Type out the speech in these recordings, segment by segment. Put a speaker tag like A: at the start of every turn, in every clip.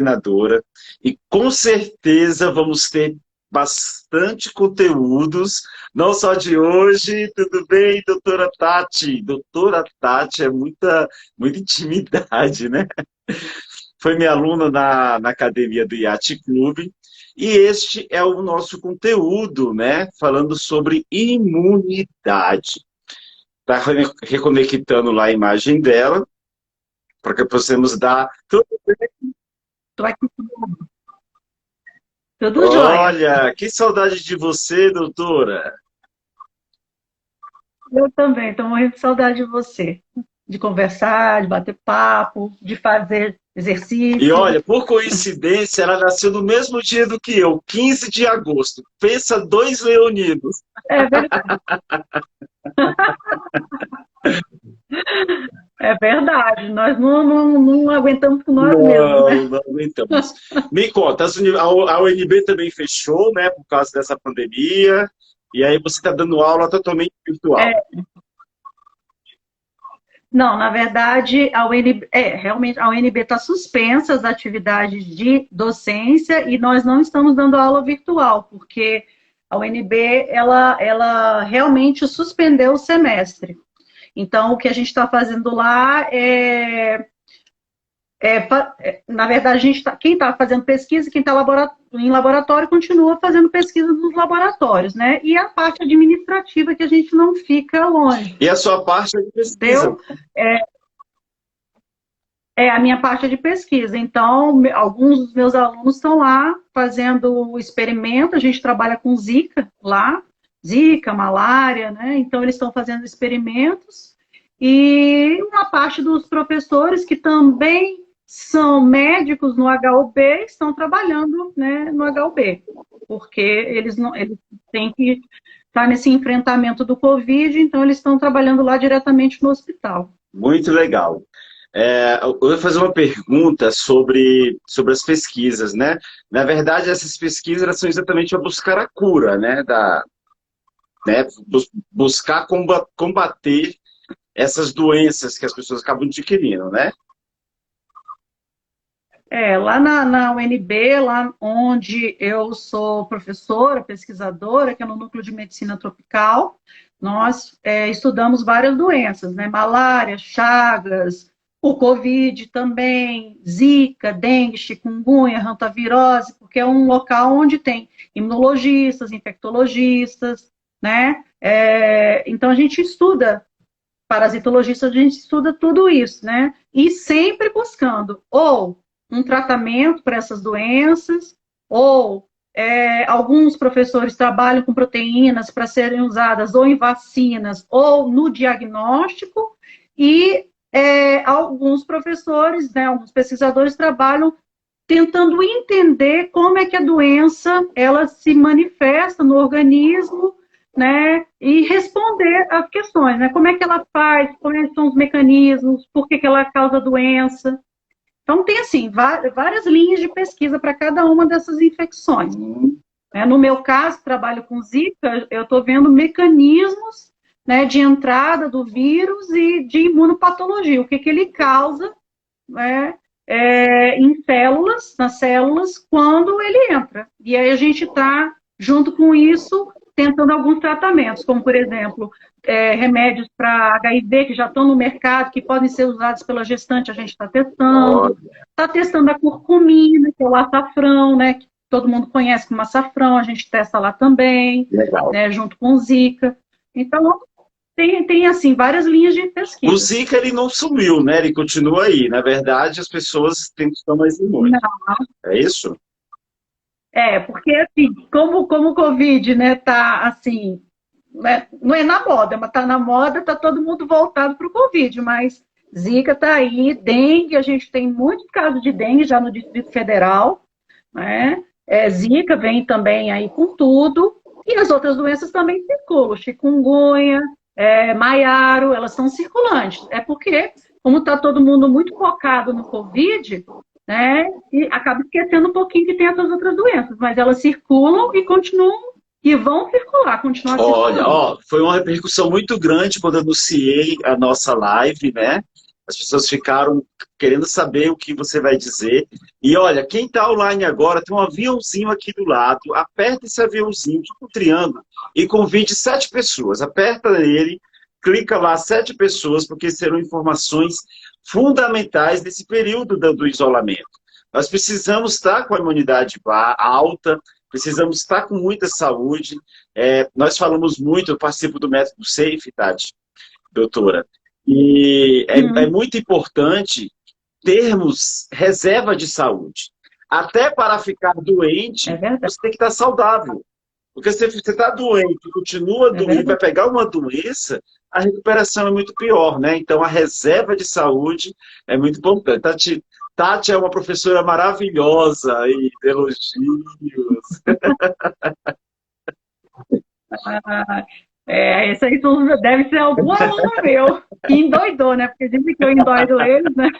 A: coordenadora e com certeza vamos ter bastante conteúdos, não só de hoje. Tudo bem, doutora Tati? Doutora Tati é muita intimidade, né? Foi minha aluna na academia do Yacht Clube. E este é o nosso conteúdo, né? Falando sobre imunidade. Está reconectando lá a imagem dela, para que possamos dar...
B: Tô aqui tudo jóia.
A: Olha, que saudade de você, doutora.
B: Eu também, estou morrendo de saudade de você. De conversar, de bater papo, de fazer
A: E
B: exercício.
A: olha, por coincidência, ela nasceu no mesmo dia do que eu, 15 de agosto. Pensa, dois leoninos.
B: É verdade. É verdade. Nós não aguentamos com nós mesmos, né?
A: Não aguentamos. Me conta, a UNB também fechou, né, por causa dessa pandemia, e aí você está dando aula totalmente virtual.
B: Não, na verdade, realmente a UNB está suspensa as atividades de docência e nós não estamos dando aula virtual, porque a UNB ela realmente suspendeu o semestre. Então, o que a gente está fazendo lá na verdade, quem está fazendo pesquisa, quem está em laboratório, continua fazendo pesquisa nos laboratórios, né? E a parte administrativa que a gente não fica longe.
A: E a sua parte é de pesquisa?
B: É a minha parte de pesquisa. Então, alguns dos meus alunos estão lá fazendo o experimento. A gente trabalha com Zika lá, Zika, malária, né? Então, eles estão fazendo experimentos. E uma parte dos professores que também são médicos no HUB estão trabalhando, né, no HUB, porque eles têm que estar nesse enfrentamento do Covid, então eles estão trabalhando lá diretamente no hospital.
A: Muito legal. Eu vou fazer uma pergunta sobre as pesquisas, né? Na verdade, essas pesquisas elas são exatamente para buscar a cura, né? Buscar combater essas doenças que as pessoas acabam adquirindo, né?
B: Lá na UNB, lá onde eu sou professora, pesquisadora, que é no Núcleo de Medicina Tropical, nós estudamos várias doenças, né? Malária, Chagas, o Covid também, Zika, dengue, chikungunya, hantavirose, porque é um local onde tem imunologistas, infectologistas, né? Então a gente estuda, parasitologistas, a gente estuda tudo isso, né? E sempre buscando ou um tratamento para essas doenças, ou alguns professores trabalham com proteínas para serem usadas ou em vacinas ou no diagnóstico, e alguns professores, né, alguns pesquisadores trabalham tentando entender como é que a doença ela se manifesta no organismo, né, e responder às questões, né, como é que ela faz, quais são os mecanismos, por que ela causa doença. Então, tem, assim, várias linhas de pesquisa para cada uma dessas infecções. No meu caso, trabalho com Zika, eu estou vendo mecanismos, né, de entrada do vírus e de imunopatologia, o que ele causa, né, nas células, quando ele entra. E aí a gente está, junto com isso, tentando alguns tratamentos, como, por exemplo, remédios para HIV que já estão no mercado, que podem ser usados pela gestante, a gente está testando. Está testando a curcumina, que é o açafrão, né, que todo mundo conhece como açafrão, a gente testa lá também, né, junto com o Zika. Então, tem assim, várias linhas de pesquisa.
A: O Zika, ele não sumiu, né? Ele continua aí. Na verdade, as pessoas têm que estar mais imunes. É isso?
B: Porque assim, como o Covid, né, tá assim, né, não é na moda, mas tá na moda, tá todo mundo voltado para o Covid, mas Zika tá aí, dengue, a gente tem muitos casos de dengue já no Distrito Federal, né? Zika vem também aí com tudo, e as outras doenças também circulam, chikungunya, maiaro, elas são circulantes. É porque, como está todo mundo muito focado no Covid, né, e acaba esquecendo um pouquinho que tem essas outras doenças, mas elas circulam e continuam, e vão circular, continuar circulando.
A: Olha, foi uma repercussão muito grande quando anunciei a nossa live, né? As pessoas ficaram querendo saber o que você vai dizer. E olha, quem está online agora, tem um aviãozinho aqui do lado, aperta esse aviãozinho, tipo um triângulo, e convide 7 pessoas. Aperta nele, clica lá, 7 pessoas, porque serão informações fundamentais nesse período do isolamento. Nós precisamos estar com a imunidade alta, precisamos estar com muita saúde. Nós falamos muito, eu participo do método SAFE, Tati, doutora, e é muito importante termos reserva de saúde. Até para ficar doente, você tem que estar saudável. Porque se você está doente, continua doente, vai pegar uma doença, a recuperação é muito pior, né? Então, a reserva de saúde é muito importante. Tati é uma professora maravilhosa, e elogios.
B: Isso aí deve ser algum aluno meu que endoidou, né? Porque dizem que eu endoido eles, né?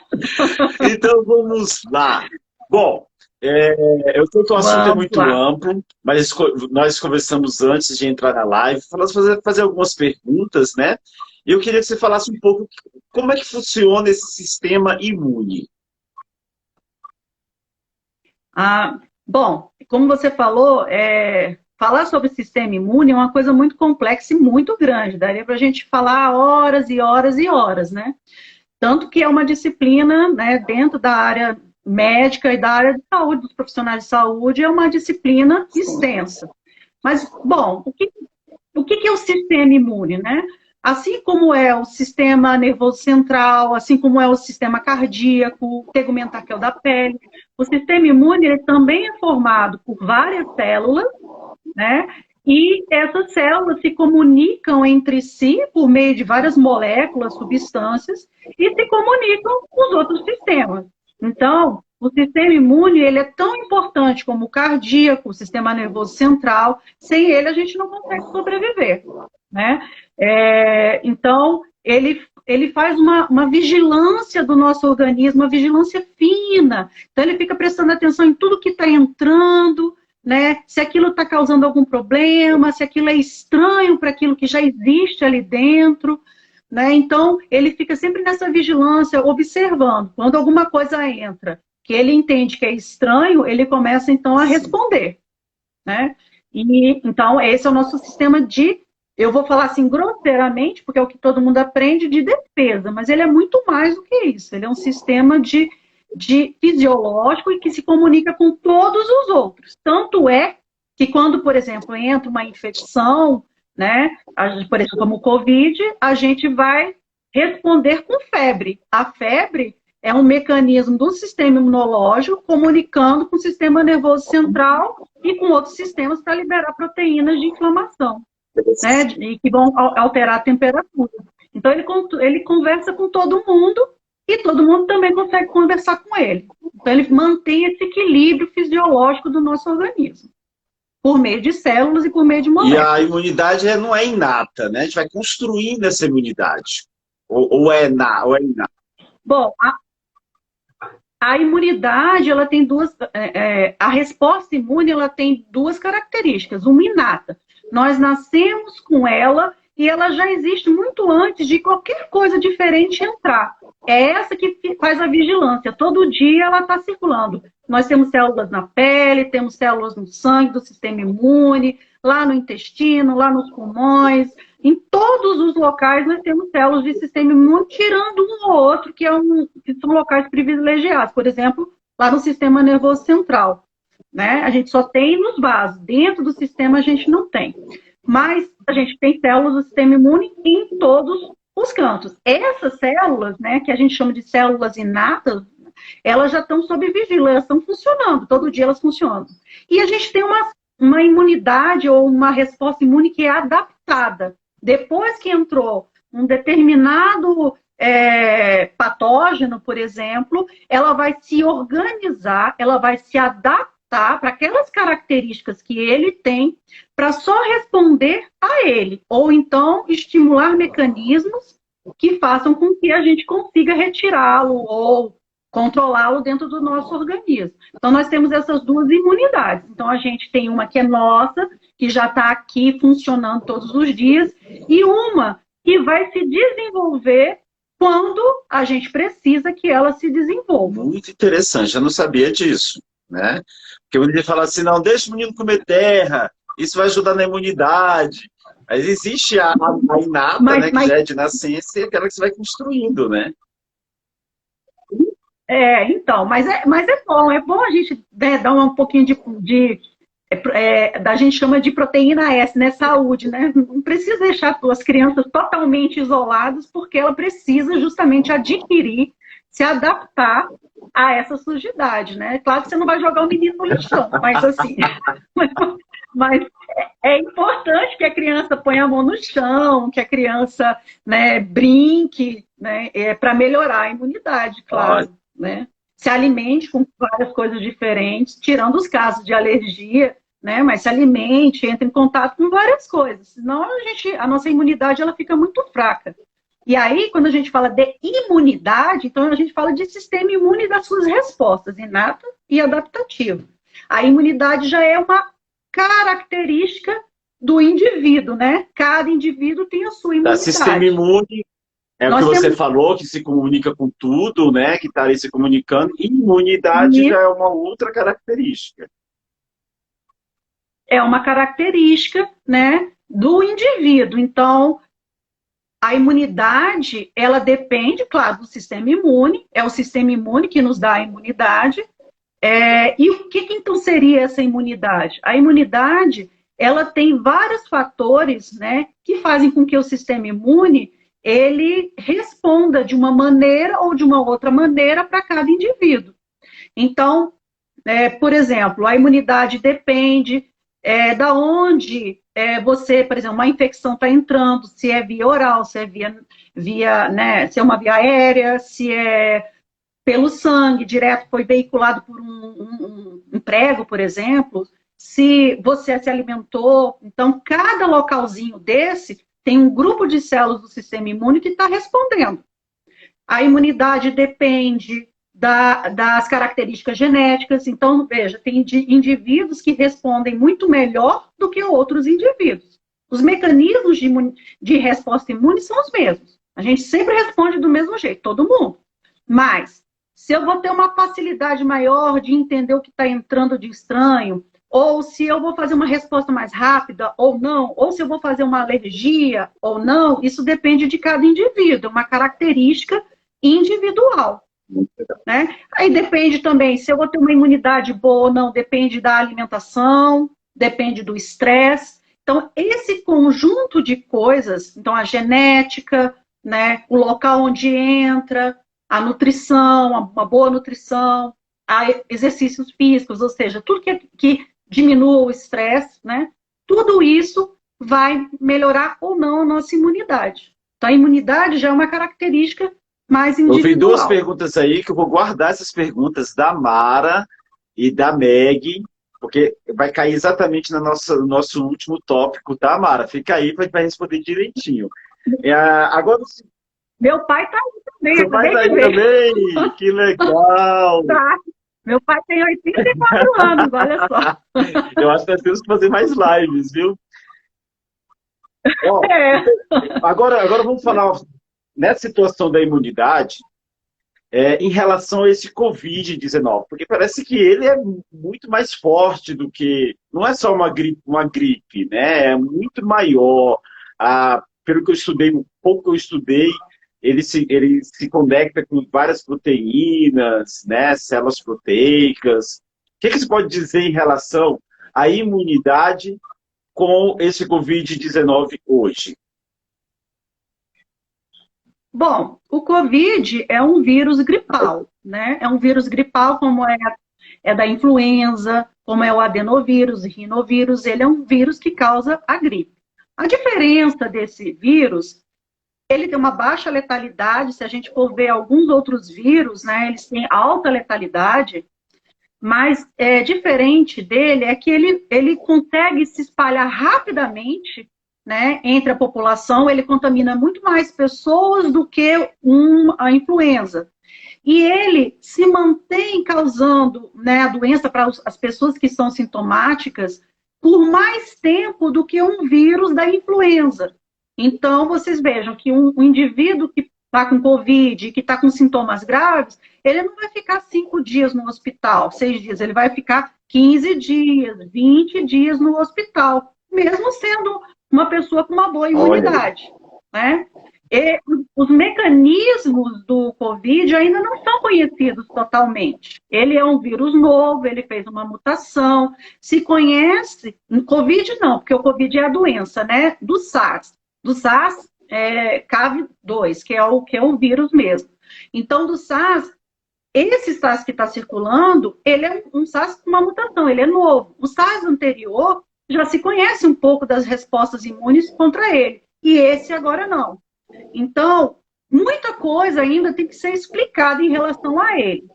A: Então, vamos lá. Bom, eu sei que o assunto é muito amplo, mas nós conversamos antes de entrar na live, fazer algumas perguntas, né? E eu queria que você falasse um pouco como é que funciona esse sistema imune.
B: Bom, como você falou, falar sobre o sistema imune é uma coisa muito complexa e muito grande. Daria para a gente falar horas e horas e horas, né? Tanto que é uma disciplina, né, dentro da área médica e da área de saúde, dos profissionais de saúde, é uma disciplina extensa. Mas, bom, o que é o sistema imune, né? Assim como é o sistema nervoso central, assim como é o sistema cardíaco, o tegumentar, que é o da pele, o sistema imune ele também é formado por várias células, né? E essas células se comunicam entre si por meio de várias moléculas, substâncias, e se comunicam com os outros sistemas. Então, o sistema imune ele é tão importante como o cardíaco, o sistema nervoso central. Sem ele, a gente não consegue sobreviver, né? Então, ele faz uma vigilância do nosso organismo, uma vigilância fina. Então, ele fica prestando atenção em tudo que está entrando, né? Se aquilo está causando algum problema, se aquilo é estranho para aquilo que já existe ali dentro, né? Então, ele fica sempre nessa vigilância, observando. Quando alguma coisa entra, que ele entende que é estranho, ele começa, então, a responder, né? E, então, esse é o nosso sistema eu vou falar assim grosseiramente, porque é o que todo mundo aprende, de defesa, mas ele é muito mais do que isso. Ele é um sistema de fisiológico e que se comunica com todos os outros. Tanto é que quando, por exemplo, entra uma infecção, né, por exemplo, como o Covid, a gente vai responder com febre. A febre é um mecanismo do sistema imunológico comunicando com o sistema nervoso central e com outros sistemas para liberar proteínas de inflamação, né, e que vão alterar a temperatura. Então, ele conversa com todo mundo e todo mundo também consegue conversar com ele. Então, ele mantém esse equilíbrio fisiológico do nosso organismo, por meio de células e por meio de moléculas.
A: E a imunidade não é inata, né? A gente vai construindo essa imunidade. Ou é inata?
B: Bom, a imunidade, ela tem a resposta imune, ela tem duas características. Uma inata. Nós nascemos com ela e ela já existe muito antes de qualquer coisa diferente entrar. É essa que faz a vigilância. Todo dia ela está circulando. Nós temos células na pele, temos células no sangue do sistema imune, lá no intestino, lá nos pulmões. Em todos os locais nós temos células de sistema imune, tirando um ou outro, que são locais privilegiados. Por exemplo, lá no sistema nervoso central, né? A gente só tem nos vasos. Dentro do sistema a gente não tem. Mas a gente tem células do sistema imune em todos os cantos. Essas células, né, que a gente chama de células inatas, elas já estão sob vigilância, elas estão funcionando, todo dia elas funcionam. E a gente tem uma imunidade ou uma resposta imune que é adaptada. Depois que entrou um determinado patógeno, por exemplo, ela vai se organizar, ela vai se adaptar para aquelas características que ele tem, para só responder a ele, ou então estimular mecanismos que façam com que a gente consiga retirá-lo ou controlá-lo dentro do nosso organismo. Então, nós temos essas duas imunidades. Então, a gente tem uma que é nossa, que já está aqui funcionando todos os dias, e uma que vai se desenvolver quando a gente precisa que ela se desenvolva.
A: Muito interessante, eu não sabia disso, né? Porque o menino fala assim, não, deixa o menino comer terra, isso vai ajudar na imunidade. Mas existe a inata, né, que já é de nascença, e aquela que você vai construindo, né?
B: Então, mas é bom a gente, né, dar um pouquinho da gente chama de proteína S, né, saúde, né? Não precisa deixar as crianças totalmente isoladas, porque ela precisa justamente adquirir, se adaptar a essa sujidade, né? Claro que você não vai jogar o menino no lixão, mas assim, mas é importante que a criança ponha a mão no chão, que a criança, né, brinque, né, para melhorar a imunidade, claro, né? Se alimente com várias coisas diferentes, tirando os casos de alergia, né? Mas se alimente, entre em contato com várias coisas, senão a nossa imunidade ela fica muito fraca. E aí, quando a gente fala de imunidade, então a gente fala de sistema imune das suas respostas, inata e adaptativa. A imunidade já é uma característica do indivíduo, né? Cada indivíduo tem a sua imunidade.
A: O sistema imune é o que você falou, que se comunica com tudo, né? Que está ali se comunicando. Imunidade já é uma outra característica.
B: É uma característica, né, do indivíduo. Então, a imunidade, ela depende, claro, do sistema imune. É o sistema imune que nos dá a imunidade. E o que então seria essa imunidade? A imunidade, ela tem vários fatores, né, que fazem com que o sistema imune ele responda de uma maneira ou de uma outra maneira para cada indivíduo. Então, por exemplo, a imunidade depende da onde você, por exemplo, uma infecção está entrando, se é via oral, se é né, se é uma via aérea, se é pelo sangue, direto foi veiculado por um prego, por exemplo, se você se alimentou. Então, cada localzinho desse tem um grupo de células do sistema imune que está respondendo. A imunidade depende das características genéticas. Então, veja, tem indivíduos que respondem muito melhor do que outros indivíduos. Os mecanismos de resposta imune são os mesmos. A gente sempre responde do mesmo jeito, todo mundo. Mas, se eu vou ter uma facilidade maior de entender o que está entrando de estranho, ou se eu vou fazer uma resposta mais rápida ou não, ou se eu vou fazer uma alergia ou não, isso depende de cada indivíduo, é uma característica individual. Né? Aí depende também se eu vou ter uma imunidade boa ou não, depende da alimentação, depende do estresse. Então, esse conjunto de coisas, então a genética, né, o local onde entra, a nutrição, uma boa nutrição, exercícios físicos, ou seja, tudo que diminua o estresse, né, tudo isso vai melhorar ou não a nossa imunidade. Então, a imunidade já é uma característica mais individual.
A: Eu vi duas perguntas aí que eu vou guardar essas perguntas da Mara e da Meg, porque vai cair exatamente no nosso último tópico, tá, Mara? Fica aí para vai responder direitinho. Agora,
B: meu pai está aí também.
A: Seu pai está aí também? Que legal!
B: Tá. Meu pai tem 84 anos, olha só.
A: Eu acho que nós temos que fazer mais lives, viu? Ó, agora vamos falar nessa situação da imunidade em relação a esse Covid-19, porque parece que ele é muito mais forte do que... Não é só uma gripe, né? É muito maior. Pelo que eu estudei, um pouco que eu estudei, ele se conecta com várias proteínas, né? Células proteicas. O que você pode dizer em relação à imunidade com esse Covid-19 hoje?
B: Bom, o Covid é um vírus gripal, né? É um vírus gripal como é da influenza, como é o adenovírus, rinovírus, ele é um vírus que causa a gripe. A diferença desse vírus, ele tem uma baixa letalidade, se a gente for ver alguns outros vírus, né, eles têm alta letalidade, mas diferente dele é que ele consegue se espalhar rapidamente, né, entre a população, ele contamina muito mais pessoas do que a influenza. E ele se mantém causando, né, a doença para as pessoas que são sintomáticas por mais tempo do que um vírus da influenza. Então, vocês vejam que um indivíduo que está com Covid, que está com sintomas graves, ele não vai ficar 5 dias no hospital, 6 dias, ele vai ficar 15 dias, 20 dias no hospital, mesmo sendo uma pessoa com uma boa imunidade, né? E os mecanismos do Covid ainda não são conhecidos totalmente. Ele é um vírus novo, ele fez uma mutação, se conhece, Covid não, porque o Covid é a doença, né? Do SARS-CoV-2, que é o vírus mesmo. Então, do SARS, esse SARS que está circulando, ele é um SARS com uma mutação, ele é novo. O SARS anterior já se conhece um pouco das respostas imunes contra ele, e esse agora não. Então, muita coisa ainda tem que ser explicada em relação a ele.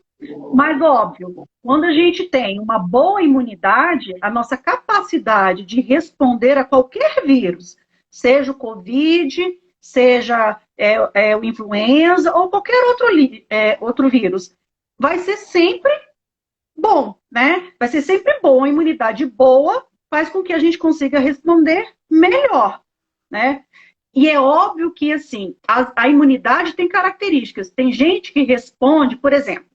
B: Mas, óbvio, quando a gente tem uma boa imunidade, a nossa capacidade de responder a qualquer vírus, seja o Covid, seja o influenza ou qualquer outro vírus, vai ser sempre bom, né? Vai ser sempre bom. A imunidade boa faz com que a gente consiga responder melhor, né? E é óbvio que, assim, a imunidade tem características. Tem gente que responde, por exemplo,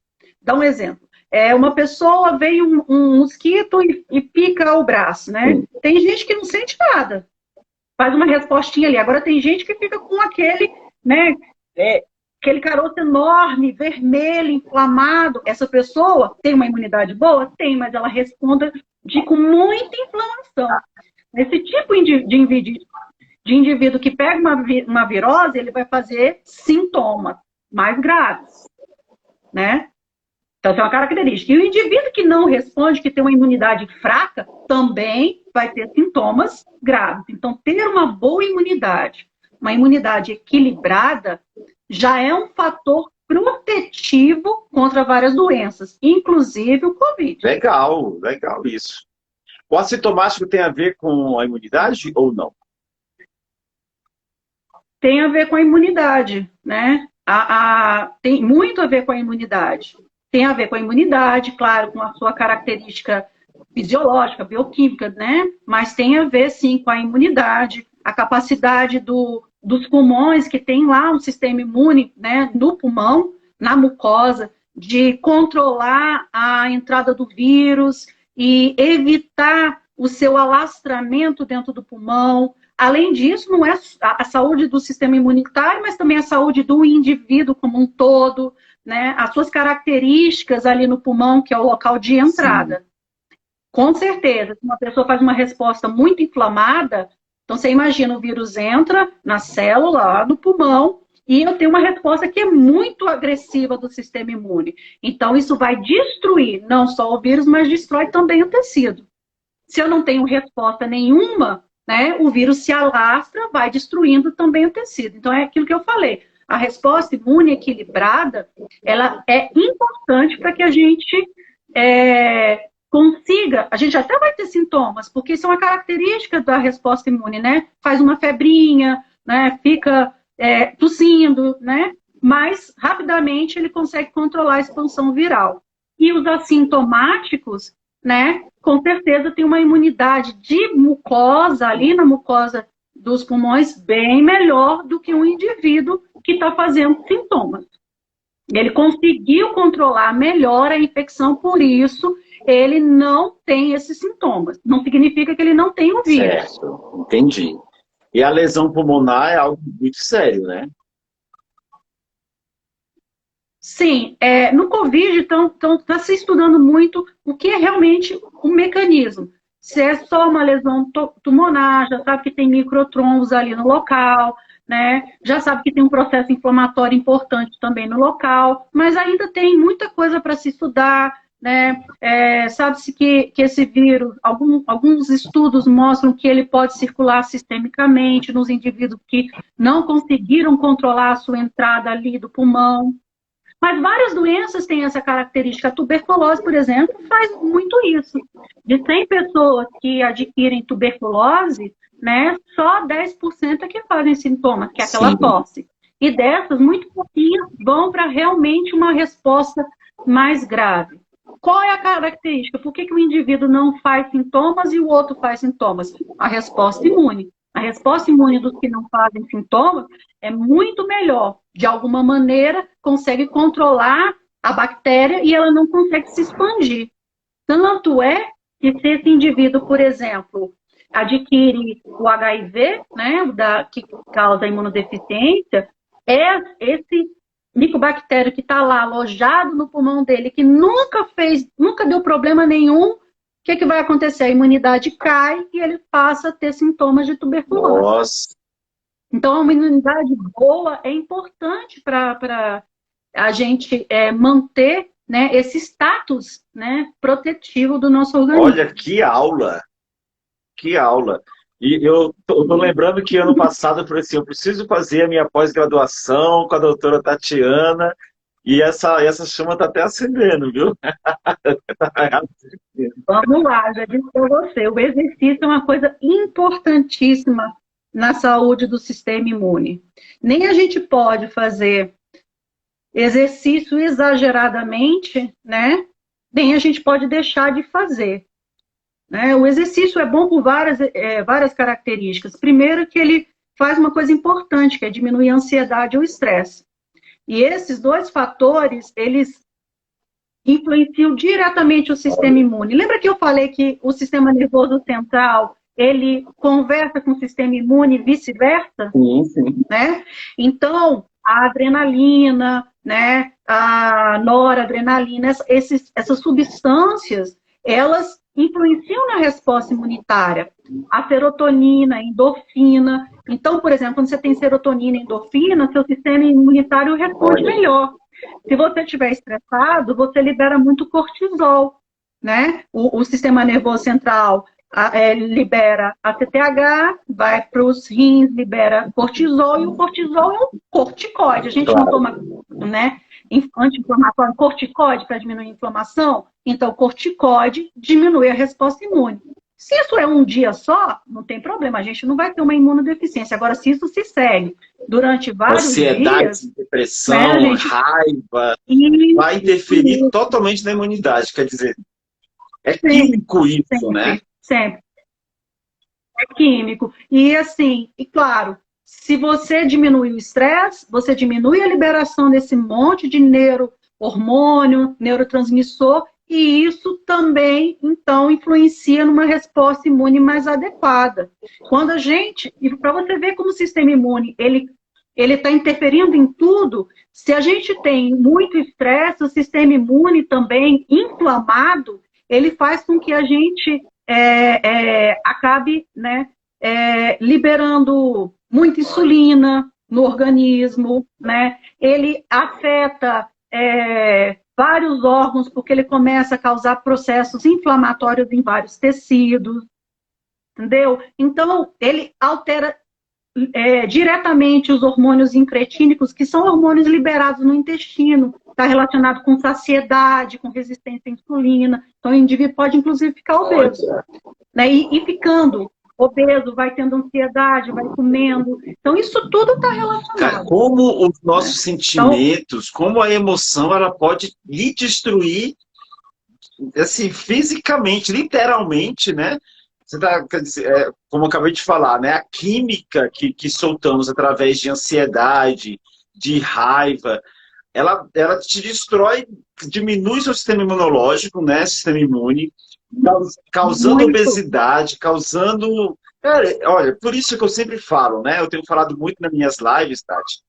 B: dá um exemplo. Uma pessoa veio um mosquito e pica o braço, né? Tem gente que não sente nada. Faz uma respostinha ali. Agora tem gente que fica com aquele, né? Aquele caroço enorme, vermelho, inflamado. Essa pessoa tem uma imunidade boa? Tem, mas ela responde com muita inflamação. Esse tipo de indivíduo que pega uma virose, ele vai fazer sintomas mais graves, né? Então, tem uma característica. E o indivíduo que não responde, que tem uma imunidade fraca, também vai ter sintomas graves. Então, ter uma boa imunidade, uma imunidade equilibrada, já é um fator protetivo contra várias doenças, inclusive o Covid.
A: Legal, legal isso. O assintomático tem a ver com a imunidade ou não?
B: Tem a ver com a imunidade, né? Tem muito a ver com a imunidade. Tem a ver com a imunidade, claro, com a sua característica fisiológica, bioquímica, né? Mas tem a ver, sim, com a imunidade, a capacidade dos pulmões, que tem lá um sistema imune, né, no pulmão, na mucosa, de controlar a entrada do vírus e evitar o seu alastramento dentro do pulmão. Além disso, não é a saúde do sistema imunitário, mas também a saúde do indivíduo como um todo, né? As suas características ali no pulmão, que é o local de entrada. Sim. Com certeza, se uma pessoa faz uma resposta muito inflamada, então você imagina, o vírus entra na célula lá do pulmão e eu tenho uma resposta que é muito agressiva do sistema imune. Então, isso vai destruir não só o vírus, mas destrói também o tecido. Se eu não tenho resposta nenhuma, né, o vírus se alastra, vai destruindo também o tecido. Então, é aquilo que eu falei. A resposta imune equilibrada, ela é importante para que a gente consiga... A gente até vai ter sintomas, porque isso é uma característica da resposta imune, né? Faz uma febrinha, né? Fica tossindo, né? Mas, rapidamente, ele consegue controlar a expansão viral. E os assintomáticos, né? Com certeza tem uma imunidade de mucosa, ali na mucosa dos pulmões, bem melhor do que um indivíduo que está fazendo sintomas. Ele conseguiu controlar melhor a infecção, por isso ele não tem esses sintomas. Não significa que ele não tem o vírus.
A: Certo, entendi. E a lesão pulmonar é algo muito sério, né?
B: Sim, no Covid está se estudando muito o que é realmente o mecanismo. Se é só uma lesão pulmonar, já sabe que tem microtrombos ali no local, né? Já sabe que tem um processo inflamatório importante também no local, mas ainda tem muita coisa para se estudar, né? Sabe-se que esse vírus, alguns estudos mostram que ele pode circular sistemicamente nos indivíduos que não conseguiram controlar a sua entrada ali do pulmão. Mas várias doenças têm essa característica. A tuberculose, por exemplo, faz muito isso. De 100 pessoas que adquirem tuberculose, né, só 10% é que fazem sintomas, que é aquela tosse. E dessas, muito pouquinhas vão para realmente uma resposta mais grave. Qual é a característica? Por que o indivíduo não faz sintomas e o outro faz sintomas? A resposta imune. A resposta imune dos que não fazem sintomas é muito melhor. De alguma maneira, consegue controlar a bactéria e ela não consegue se expandir. Tanto é que se esse indivíduo, por exemplo, adquire o HIV, né, que causa imunodeficiência, esse micobactério que está lá alojado no pulmão dele, que nunca deu problema nenhum, o que vai acontecer? A imunidade cai e ele passa a ter sintomas de tuberculose.
A: Nossa.
B: Então, uma imunidade boa é importante para a gente manter, né, esse status, né, protetivo do nosso organismo.
A: Olha, que aula! Que aula! E eu tô lembrando que ano passado eu falei assim, eu preciso fazer a minha pós-graduação com a doutora Tatiana, e essa chama está até acendendo, viu?
B: Vamos lá, já disse para você, o exercício é uma coisa importantíssima na saúde do sistema imune. Nem a gente pode fazer exercício exageradamente, né? Nem a gente pode deixar de fazer. Né? O exercício é bom por várias características. Primeiro que ele faz uma coisa importante, que é diminuir a ansiedade ou o estresse. E esses dois fatores, eles influenciam diretamente o sistema imune. Lembra que eu falei que o sistema nervoso central, ele conversa com o sistema imune e vice-versa?
A: Sim.
B: Né? Então, a adrenalina, né, a noradrenalina, essas substâncias, elas influenciam na resposta imunitária. A serotonina, a endorfina. Então, por exemplo, quando você tem serotonina e endorfina, seu sistema imunitário responde melhor. Se você estiver estressado, você libera muito cortisol, né? O sistema nervoso central libera ACTH, vai para os rins, libera cortisol, e o cortisol é um corticoide. A gente não toma, né, anti-inflamatório, corticoide para diminuir a inflamação, então o corticoide diminui a resposta imune. Se isso é um dia só, não tem problema, a gente não vai ter uma imunodeficiência. Agora, se isso se segue durante vários
A: ansiedade,
B: dias...
A: depressão,
B: né, gente...
A: raiva, vai interferir totalmente na imunidade. Quer dizer, é químico isso,
B: sempre,
A: né?
B: Sempre. É químico. E assim, e claro, se você diminui o estresse, você diminui a liberação desse monte de neurohormônio, neurotransmissor, e isso também, então, influencia numa resposta imune mais adequada. Quando a gente, e para você ver como o sistema imune, ele está interferindo em tudo, se a gente tem muito estresse, o sistema imune também inflamado, ele faz com que a gente acabe, né, liberando muita insulina no organismo, né? Ele afeta vários órgãos, porque ele começa a causar processos inflamatórios em vários tecidos, entendeu? Então, ele altera diretamente os hormônios incretínicos, que são hormônios liberados no intestino, está relacionado com saciedade, com resistência à insulina. Então, o indivíduo pode, inclusive, ficar obeso. Né? E ficando obeso, vai tendo ansiedade, vai comendo. Então, isso tudo está relacionado.
A: Cara, como os nossos sentimentos, como a emoção, ela pode lhe destruir, assim, fisicamente, literalmente, né? Você tá, como eu acabei de falar, né? A química que soltamos através de ansiedade, de raiva, ela te destrói, diminui seu sistema imunológico, né? Sistema imune, causando obesidade, causando... Cara, olha, por isso que eu sempre falo, né? Eu tenho falado muito nas minhas lives, Tati,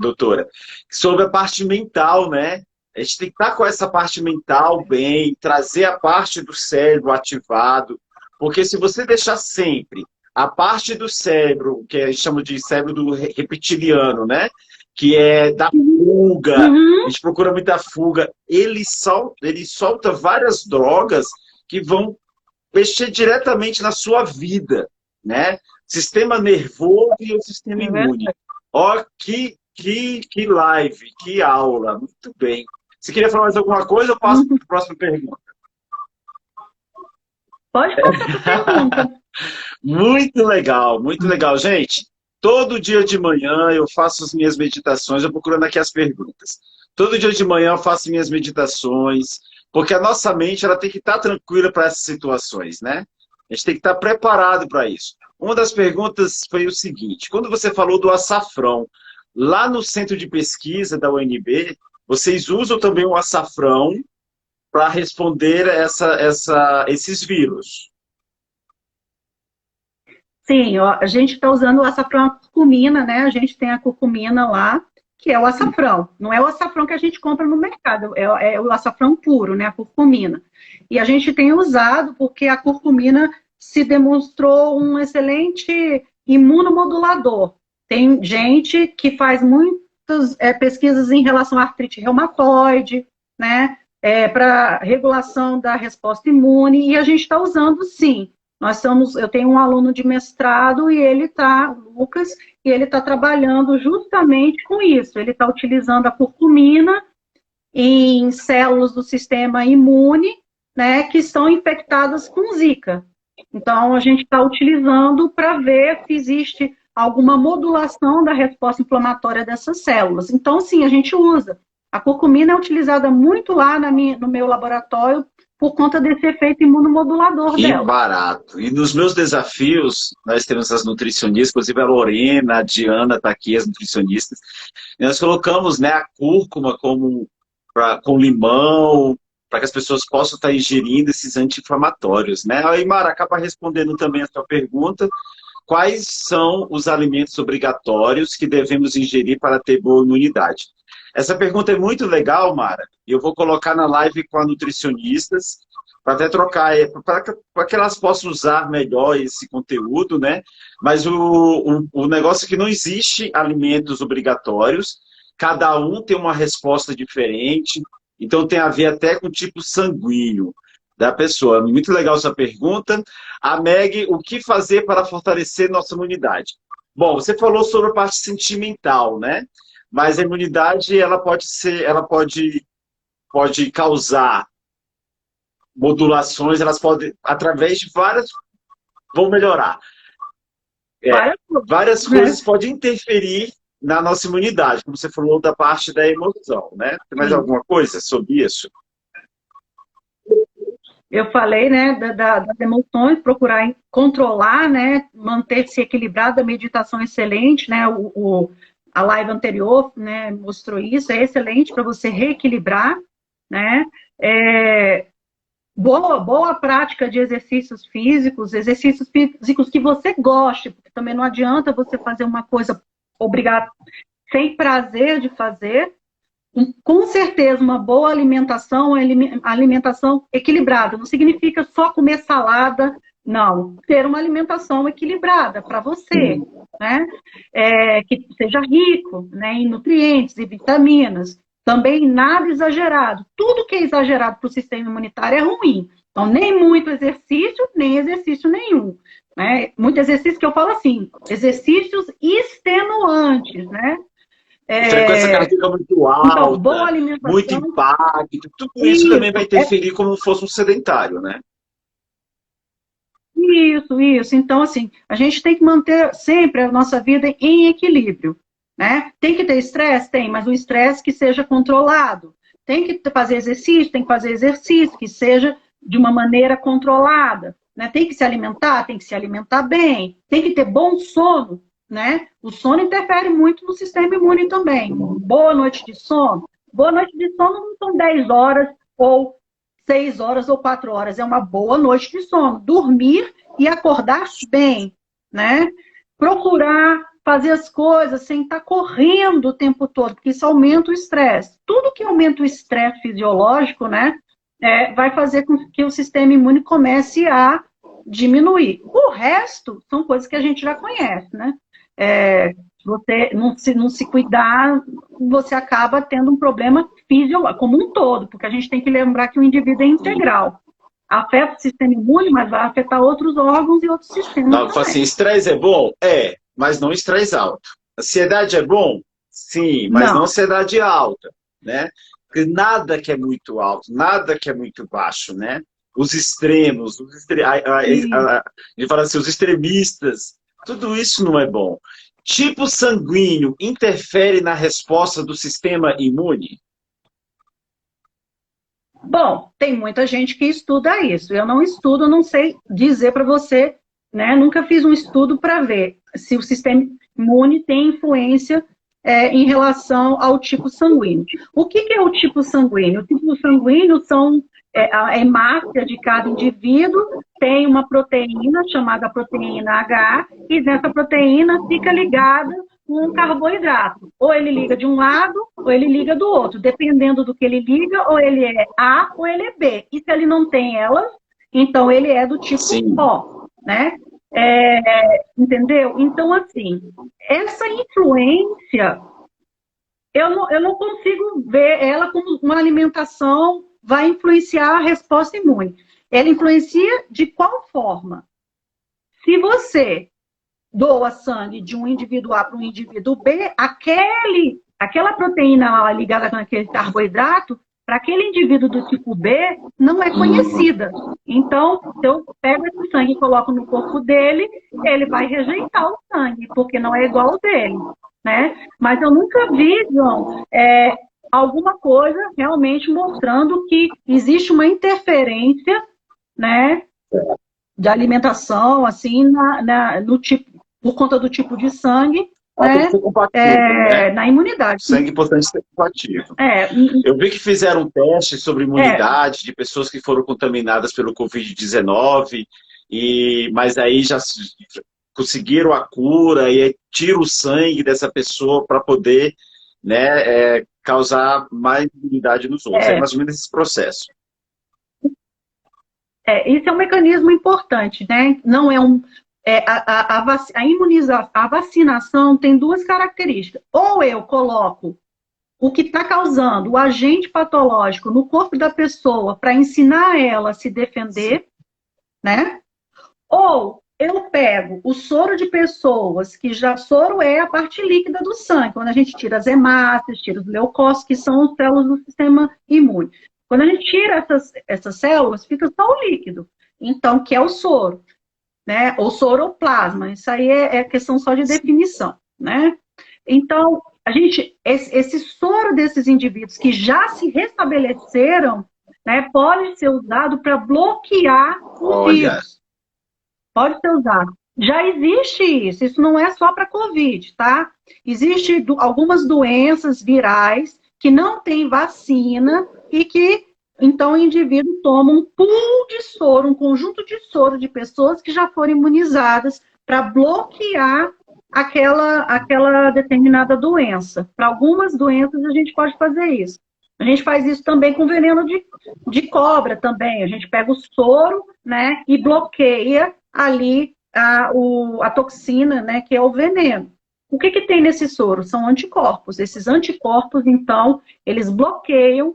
A: doutora, sobre a parte mental, né? A gente tem que estar com essa parte mental bem, trazer a parte do cérebro ativado, porque se você deixar sempre a parte do cérebro, que a gente chama de cérebro do reptiliano, né? Que é da fuga, a gente procura muita fuga, ele solta várias drogas que vão mexer diretamente na sua vida, né? Sistema nervoso e o sistema imune. Ó, que live, que aula, muito bem. Se queria falar mais alguma coisa, eu passo para a próxima pergunta.
B: Pode passar para a pergunta.
A: Muito legal, gente. Todo dia de manhã eu faço as minhas meditações, eu procurando aqui as perguntas. Todo dia de manhã eu faço minhas meditações, porque a nossa mente ela tem que estar tranquila para essas situações, né? A gente tem que estar preparado para isso. Uma das perguntas foi o seguinte, quando você falou do açafrão, lá no centro de pesquisa da UNB, vocês usam também o açafrão para responder esses vírus?
B: Sim, ó, a gente está usando o açafrão a curcumina, né? A gente tem a curcumina lá, que é o açafrão. Não é o açafrão que a gente compra no mercado, é o açafrão puro, né? A curcumina. E a gente tem usado porque a curcumina se demonstrou um excelente imunomodulador. Tem gente que faz muitas pesquisas em relação à artrite reumatoide, né? Para regulação da resposta imune, e a gente está usando sim. Eu tenho um aluno de mestrado e Lucas, e ele está trabalhando justamente com isso. Ele está utilizando a curcumina em células do sistema imune, né, que estão infectadas com Zika. Então, a gente está utilizando para ver se existe alguma modulação da resposta inflamatória dessas células. Então, sim, a gente usa. A curcumina é utilizada muito lá no meu laboratório por conta desse efeito imunomodulador dela.
A: Que barato. E nos meus desafios, nós temos as nutricionistas, inclusive a Lorena, a Diana está aqui, as nutricionistas. E nós colocamos, né, a cúrcuma com limão, para que as pessoas possam estar ingerindo esses anti-inflamatórios, né? Aí, Mara, acaba respondendo também a sua pergunta. Quais são os alimentos obrigatórios que devemos ingerir para ter boa imunidade? Essa pergunta é muito legal, Mara, e eu vou colocar na live com as nutricionistas, para até trocar, para que elas possam usar melhor esse conteúdo, né? Mas o negócio é que não existe alimentos obrigatórios, cada um tem uma resposta diferente, então tem a ver até com o tipo sanguíneo da pessoa. Muito legal essa pergunta. A Meg, o que fazer para fortalecer nossa imunidade? Bom, você falou sobre a parte sentimental, né? Mas a imunidade, ela pode causar modulações, elas podem, através de vão melhorar. Várias coisas podem interferir na nossa imunidade, como você falou da parte da emoção, né? Tem mais alguma coisa sobre isso?
B: Eu falei, né, das emoções, procurar controlar, né, manter-se equilibrado, a meditação é excelente, né, a live anterior, né, mostrou isso, é excelente para você reequilibrar, né, boa prática de exercícios físicos que você goste, porque também não adianta você fazer uma coisa obrigada, sem prazer de fazer. Com certeza, uma boa alimentação, alimentação equilibrada. Não significa só comer salada, não. Ter uma alimentação equilibrada para você, né? Que seja rico, né, em nutrientes e vitaminas. Também nada exagerado. Tudo que é exagerado para o sistema imunitário é ruim. Então, nem muito exercício, nem exercício nenhum. Né? Muito exercício que eu falo assim, exercícios extenuantes, né?
A: Frequência cardíaca muito alta,
B: então, boa alimentação,
A: muito impacto, tudo isso também vai interferir como se fosse um sedentário, né?
B: Isso. Então, assim, a gente tem que manter sempre a nossa vida em equilíbrio, né? Tem que ter estresse? Tem, mas o estresse que seja controlado. Tem que fazer exercício? Tem que fazer exercício que seja de uma maneira controlada, né? Tem que se alimentar? Tem que se alimentar bem. Tem que ter bom sono, né? O sono interfere muito no sistema imune também. Boa noite de sono. Boa noite de sono não são 10 horas, ou 6 horas, ou 4 horas. É uma boa noite de sono. Dormir e acordar bem, né? Procurar fazer as coisas sem estar correndo o tempo todo, porque isso aumenta o estresse. Tudo que aumenta o estresse fisiológico, né? Vai fazer com que o sistema imune comece a diminuir. O resto são coisas que a gente já conhece, né? Você não se cuidar, você acaba tendo um problema fisiológico, como um todo, porque a gente tem que lembrar que o indivíduo é integral. Afeta o sistema imune, mas vai afetar outros órgãos e outros sistemas.
A: Não, assim, estresse é bom? Mas não estresse alto. Ansiedade é bom? Sim, mas não ansiedade alta, né? Porque nada que é muito alto, nada que é muito baixo, né? Os extremos, a gente fala assim, os extremistas, tudo isso não é bom. Tipo sanguíneo interfere na resposta do sistema imune?
B: Bom, tem muita gente que estuda isso. Eu não estudo, não sei dizer para você, né? Nunca fiz um estudo para ver se o sistema imune tem influência em relação ao tipo sanguíneo. O que é o tipo sanguíneo? O tipo sanguíneo são a hemácia de cada indivíduo, tem uma proteína chamada proteína H, e nessa proteína fica ligada um carboidrato. Ou ele liga de um lado, ou ele liga do outro. Dependendo do que ele liga, ou ele é A ou ele é B. E se ele não tem elas, então ele é do tipo
A: Sim.
B: O, né? Entendeu? Então, assim, essa influência, eu não consigo ver ela como uma alimentação vai influenciar a resposta imune. Ela influencia de qual forma? Se você doa sangue de um indivíduo A para um indivíduo B, aquela proteína ligada com aquele carboidrato, para aquele indivíduo do tipo B, não é conhecida. Então, se eu pego esse sangue e coloco no corpo dele, ele vai rejeitar o sangue, porque não é igual ao dele, né? Mas eu nunca vi, João, alguma coisa realmente mostrando que existe uma interferência, né, de alimentação, assim, no tipo, por conta do tipo de sangue,
A: Tem que
B: né,
A: ser compatível, né?
B: na imunidade.
A: Sangue é importante ser compatível.
B: É,
A: Eu vi que fizeram um teste sobre
B: é,
A: imunidade de pessoas que foram contaminadas pelo Covid-19, mas aí já conseguiram a cura e aí tira o sangue dessa pessoa para poder, né, causar mais imunidade nos outros. É
B: é,
A: mais ou menos esse processo.
B: isso é um mecanismo importante, né? Não é um. A vacinação tem duas características. Ou eu coloco o que está causando o agente patológico no corpo da pessoa para ensinar ela a se defender, né? Ou eu pego o soro de pessoas que já soro é a parte líquida do sangue, quando a gente tira as hemácias, tira os leucócitos, que são as células do sistema imune. Quando a gente tira essas células, fica só o líquido. Então, que é o soro, né? Ou soroplasma. Isso aí é questão só de definição, né? Então, esse soro desses indivíduos que já se restabeleceram, né, pode ser usado para bloquear o
A: Olha,
B: vírus. Pode ser usado. Já existe isso, isso não é só para Covid, tá? Existem algumas doenças virais que não têm vacina e que, então, o indivíduo toma um pool de soro, um conjunto de soro de pessoas que já foram imunizadas para bloquear aquela determinada doença. Para algumas doenças a gente pode fazer isso. A gente faz isso também com veneno de cobra também. A gente pega o soro, né, e bloqueia ali a toxina, né, que é o veneno. O que tem nesse soro? São anticorpos. Esses anticorpos, então, eles bloqueiam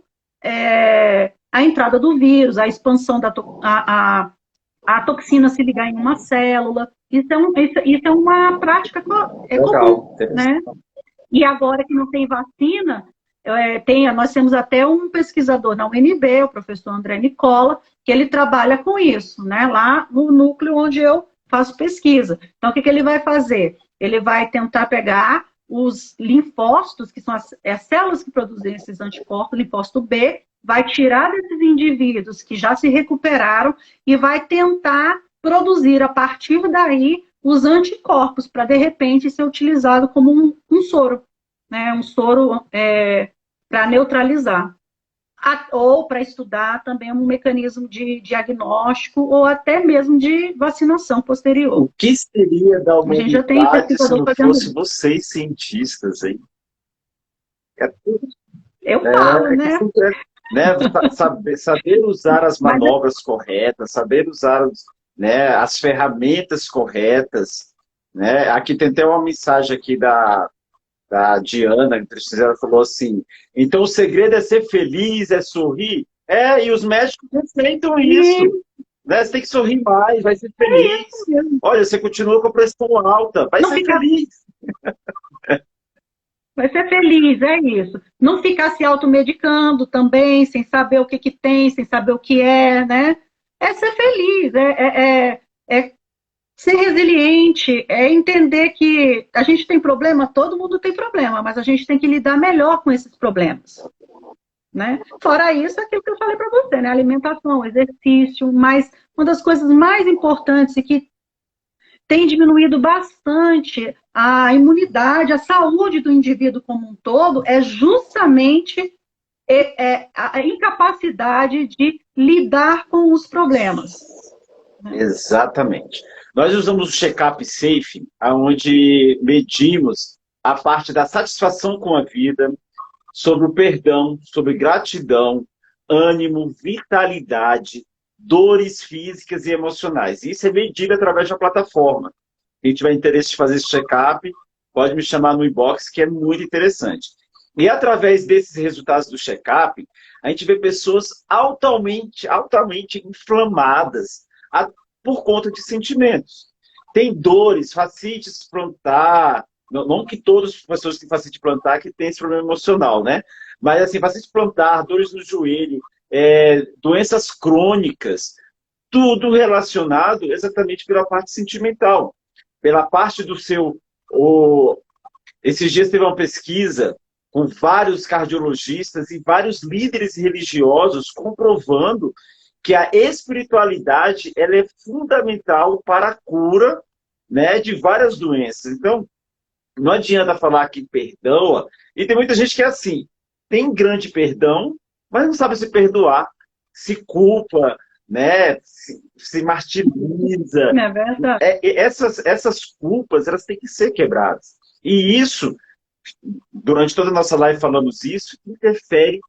B: a entrada do vírus, a expansão a toxina se ligar em uma célula. Isso é uma prática comum, né? E agora que não tem vacina, nós temos até um pesquisador na UNB, o professor André Nicola, que ele trabalha com isso, né? Lá no núcleo onde eu faço pesquisa. Então, o que ele vai fazer? Ele vai tentar pegar os linfócitos, que são as células que produzem esses anticorpos, linfócito B, vai tirar desses indivíduos que já se recuperaram e vai tentar produzir, a partir daí, os anticorpos, para, de repente, ser utilizado como um soro, né? Um soro para neutralizar. Ou para estudar também um mecanismo de diagnóstico ou até mesmo de vacinação posterior.
A: O que seria da
B: A gente já tem
A: humanidade se não
B: fazendo
A: fosse
B: isso.
A: vocês, cientistas, hein?
B: Eu falo, né?
A: Saber usar as manobras corretas, saber usar, né, as ferramentas corretas, né? Aqui tem até uma mensagem aqui da Diana, ela falou assim, então o segredo é ser feliz, é sorrir. E os médicos respeitam isso. Né? Você tem que sorrir mais, vai ser feliz. Olha, você continua com a pressão alta, vai ser feliz.
B: Vai ser feliz, é isso. Não ficar se automedicando também, sem saber o que tem, sem saber o que é, né? É ser feliz, é ser resiliente, é entender que a gente tem problema, todo mundo tem problema, mas a gente tem que lidar melhor com esses problemas. né? Fora isso, aquilo que eu falei para você, né? Alimentação, exercício, mas uma das coisas mais importantes e que tem diminuído bastante a imunidade, a saúde do indivíduo como um todo, é justamente a incapacidade de lidar com os problemas.
A: Exatamente. Nós usamos o check-up Safe, onde medimos a parte da satisfação com a vida, sobre o perdão, sobre gratidão, ânimo, vitalidade, dores físicas e emocionais. Isso é medido através da plataforma. Quem tiver interesse de fazer esse check-up, pode me chamar no inbox, que é muito interessante. E através desses resultados do check-up, a gente vê pessoas altamente inflamadas por conta de sentimentos. Tem dores, fascites plantar, não que todas as pessoas que têm fascite plantar que têm esse problema emocional, né? Mas assim, fascite plantar, dores no joelho, doenças crônicas, tudo relacionado exatamente pela parte sentimental, pela parte do seu... Esses dias teve uma pesquisa com vários cardiologistas e vários líderes religiosos comprovando que a espiritualidade ela é fundamental para a cura, né, de várias doenças. Então, não adianta falar que perdoa, e tem muita gente que é assim, tem grande perdão, mas não sabe se perdoar, se culpa, né, se martiriza.
B: É verdade.
A: Essas culpas, elas têm que ser quebradas. E isso, durante toda a nossa live falamos isso, interfere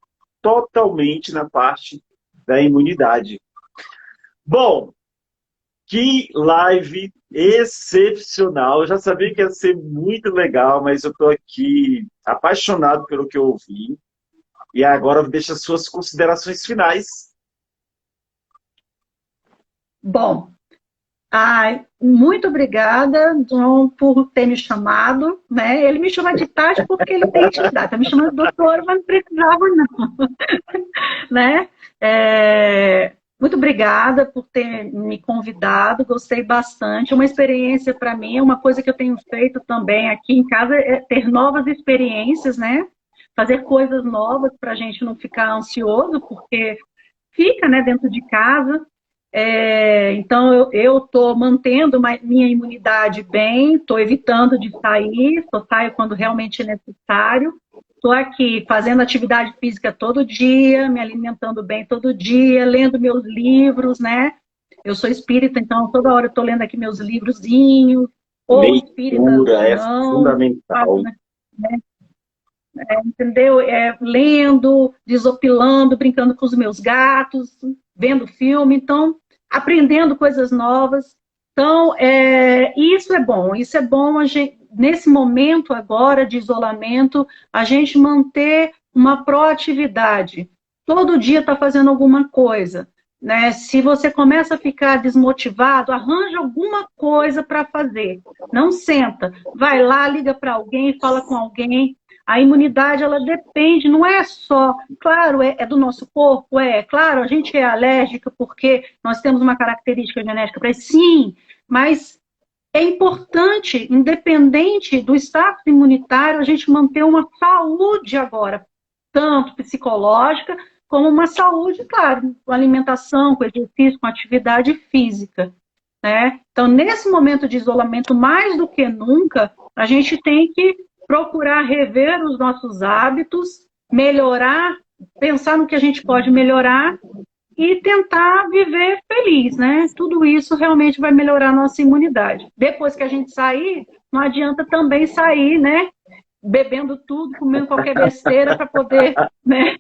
A: totalmente na parte da imunidade. Bom, que live excepcional. Eu já sabia que ia ser muito legal, mas eu estou aqui apaixonado pelo que eu ouvi. E agora deixa as suas considerações finais.
B: Bom, muito obrigada, João, por ter me chamado, né? Ele me chama de Tati porque ele tem intimidade. Está me chamando de doutora, mas não precisava, não. Né? Muito obrigada por ter me convidado, gostei bastante. Uma experiência para mim, uma coisa que eu tenho feito também aqui em casa é ter novas experiências, né? Fazer coisas novas para a gente não ficar ansioso, porque fica, né, dentro de casa. Então, eu estou mantendo minha imunidade bem, estou evitando de sair, só saio quando realmente é necessário. Estou aqui fazendo atividade física todo dia, me alimentando bem todo dia, lendo meus livros, né? Eu sou espírita, então toda hora eu estou lendo aqui meus livrozinhos, ou espírita,
A: Leitura é
B: não,
A: fundamental.
B: né? Entendeu? Lendo, desopilando, brincando com os meus gatos, vendo filme, então, aprendendo coisas novas. Então, isso é bom a gente, nesse momento agora de isolamento, a gente manter uma proatividade. Todo dia está fazendo alguma coisa. Né? Se você começa a ficar desmotivado, arranja alguma coisa para fazer. Não senta, vai lá, liga para alguém, fala com alguém. A imunidade, ela depende, não é só, claro, é do nosso corpo, claro, a gente é alérgica porque nós temos uma característica genética para isso, sim, mas é importante, independente do status imunitário, a gente manter uma saúde agora, tanto psicológica, como uma saúde, claro, com alimentação, com exercício, com atividade física. Né? Então, nesse momento de isolamento, mais do que nunca, a gente tem que procurar rever os nossos hábitos, melhorar, pensar no que a gente pode melhorar e tentar viver feliz, né? Tudo isso realmente vai melhorar a nossa imunidade. Depois que a gente sair, não adianta também sair, né? Bebendo tudo, comendo qualquer besteira para poder, né?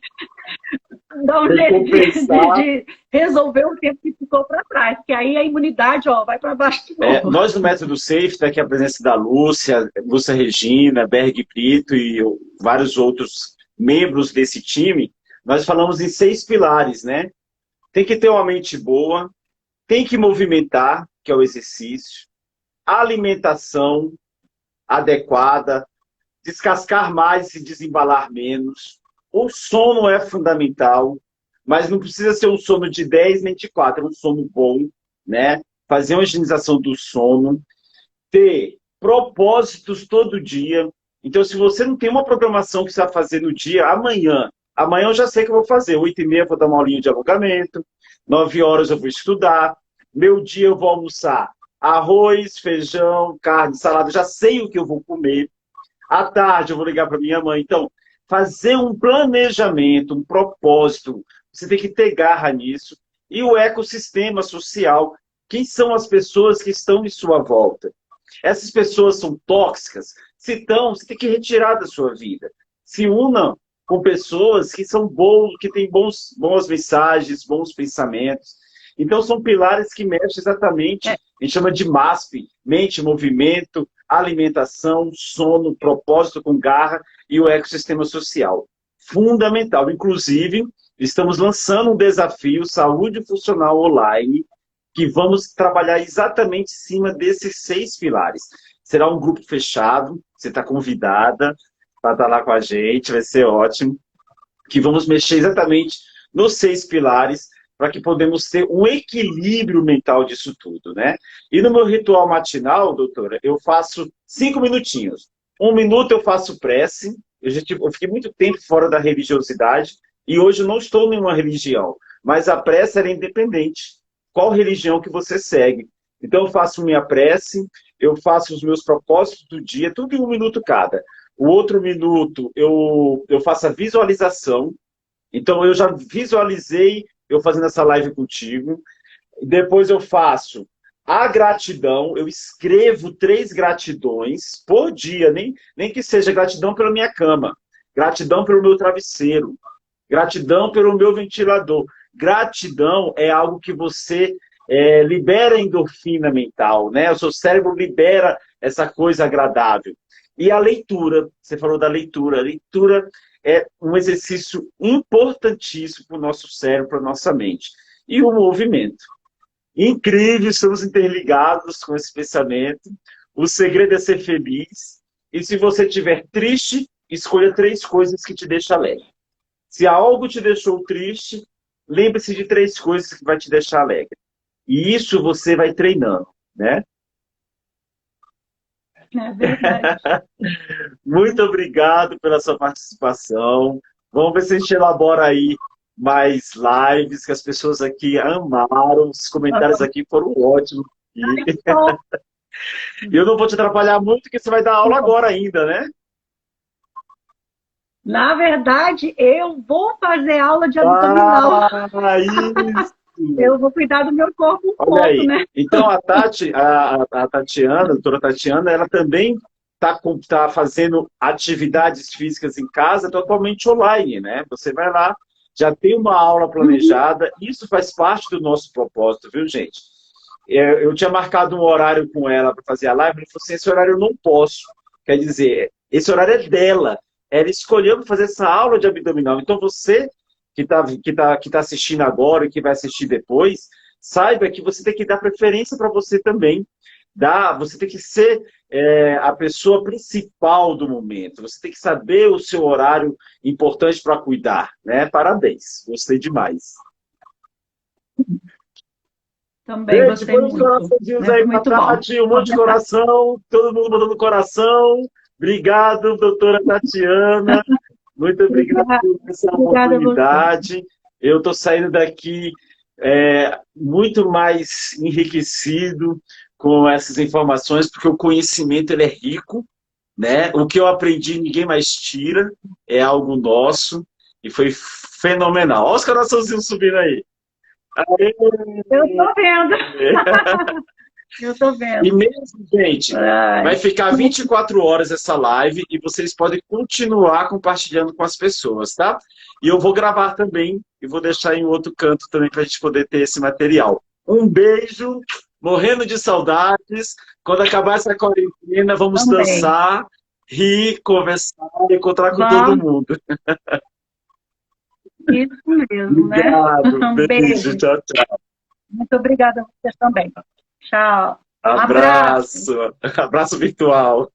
B: Dar um jeito de resolver o tempo que ficou para trás, que aí a imunidade vai para baixo de novo.
A: Nós no Método Safe, tá aqui a presença da Lúcia Regina, Berg Brito e vários outros membros desse time, nós falamos em 6 pilares, né? Tem que ter uma mente boa, tem que movimentar, que é o exercício, alimentação adequada, descascar mais e desembalar menos. O sono é fundamental, mas não precisa ser um sono de 10 nem de 4, é um sono bom, né? Fazer uma higienização do sono, ter propósitos todo dia. Então, se você não tem uma programação que você vai fazer no dia, amanhã, Amanhã eu já sei o que eu vou fazer. 8h30 eu vou dar uma aulinha de alongamento, 9 horas eu vou estudar, meu dia eu vou almoçar arroz, feijão, carne, salada, já sei o que eu vou comer. À tarde eu vou ligar para minha mãe. Então, fazer um planejamento, um propósito, você tem que ter garra nisso. E o ecossistema social, quem são as pessoas que estão em sua volta? Essas pessoas são tóxicas? Se estão, você tem que retirar da sua vida. Se una com pessoas que são bons, que têm boas mensagens, bons pensamentos. Então, são pilares que mexem exatamente, a gente chama de MASP, mente, movimento, alimentação, sono, propósito com garra e o ecossistema social. Fundamental. Inclusive, estamos lançando um desafio Saúde Funcional Online, que vamos trabalhar exatamente em cima desses 6 pilares. Será um grupo fechado, você está convidada para estar lá com a gente, vai ser ótimo, que vamos mexer exatamente nos 6 pilares, para que podemos ter um equilíbrio mental disso tudo, né? E no meu ritual matinal, doutora, eu faço 5 minutinhos. 1 minuto eu faço prece, eu fiquei muito tempo fora da religiosidade, e hoje eu não estou em nenhuma religião, mas a prece era independente. Qual religião que você segue? Então eu faço minha prece, eu faço os meus propósitos do dia, tudo em 1 minuto cada. O outro minuto eu faço a visualização, então eu já visualizei eu fazendo essa live contigo. Depois eu faço a gratidão, eu escrevo 3 gratidões por dia, nem que seja gratidão pela minha cama, gratidão pelo meu travesseiro, gratidão pelo meu ventilador. Gratidão é algo que você libera endorfina mental, né? O seu cérebro libera essa coisa agradável. E a leitura, você falou da leitura. A leitura é um exercício importantíssimo para o nosso cérebro, para a nossa mente. E o movimento. Incrível, estamos interligados com esse pensamento. O segredo é ser feliz. E se você estiver triste, escolha 3 coisas que te deixam alegre. Se algo te deixou triste, lembre-se de 3 coisas que vai te deixar alegre. E isso você vai treinando, né?
B: É verdade.
A: Muito obrigado pela sua participação. Vamos ver se a gente elabora aí mais lives, que as pessoas aqui amaram. Os comentários aqui foram ótimos. E eu não vou te atrapalhar muito, porque você vai dar aula agora ainda, né?
B: Na verdade, eu vou fazer aula de abdominal.
A: Isso!
B: Eu vou cuidar do meu corpo um pouco,
A: aí,
B: né?
A: Então, a Tatiana, a doutora Tatiana, ela também está fazendo atividades físicas em casa totalmente online, né? Você vai lá, já tem uma aula planejada, isso faz parte do nosso propósito, viu, gente? Eu tinha marcado um horário com ela para fazer a live, ela falou assim, esse horário eu não posso. Quer dizer, esse horário é dela. Ela escolheu fazer essa aula de abdominal. Então, você que tá assistindo agora e que vai assistir depois, saiba que você tem que dar preferência para você também. Você tem que ser a pessoa principal do momento. Você tem que saber o seu horário importante para cuidar, né? Parabéns, gostei demais.
B: Também
A: Gente,
B: gostei
A: põe uns
B: muito.
A: coraçãozinhos
B: Né?
A: aí
B: Muito
A: pra
B: bom.
A: Tati, um monte de coração, todo mundo mandando coração. Obrigado, doutora Tatiana. Muito obrigado por essa
B: Obrigada a você.
A: oportunidade. Eu estou saindo daqui muito mais enriquecido com essas informações, porque o conhecimento ele é rico, né? O que eu aprendi ninguém mais tira, é algo nosso, e foi fenomenal. Olha os coraçãozinhos subindo aí. Aê!
B: Eu estou vendo. Eu estou vendo.
A: E mesmo, gente, vai ficar 24 horas essa live e vocês podem continuar compartilhando com as pessoas, tá? E eu vou gravar também e vou deixar em outro canto também para a gente poder ter esse material. Um beijo, morrendo de saudades. Quando acabar essa quarentena, vamos
B: Também.
A: dançar, rir, conversar e encontrar com todo mundo.
B: Isso mesmo,
A: Obrigado,
B: né? Um
A: beijo, tchau, tchau.
B: Muito obrigada a vocês também. Tchau.
A: Abraço. Abraço virtual.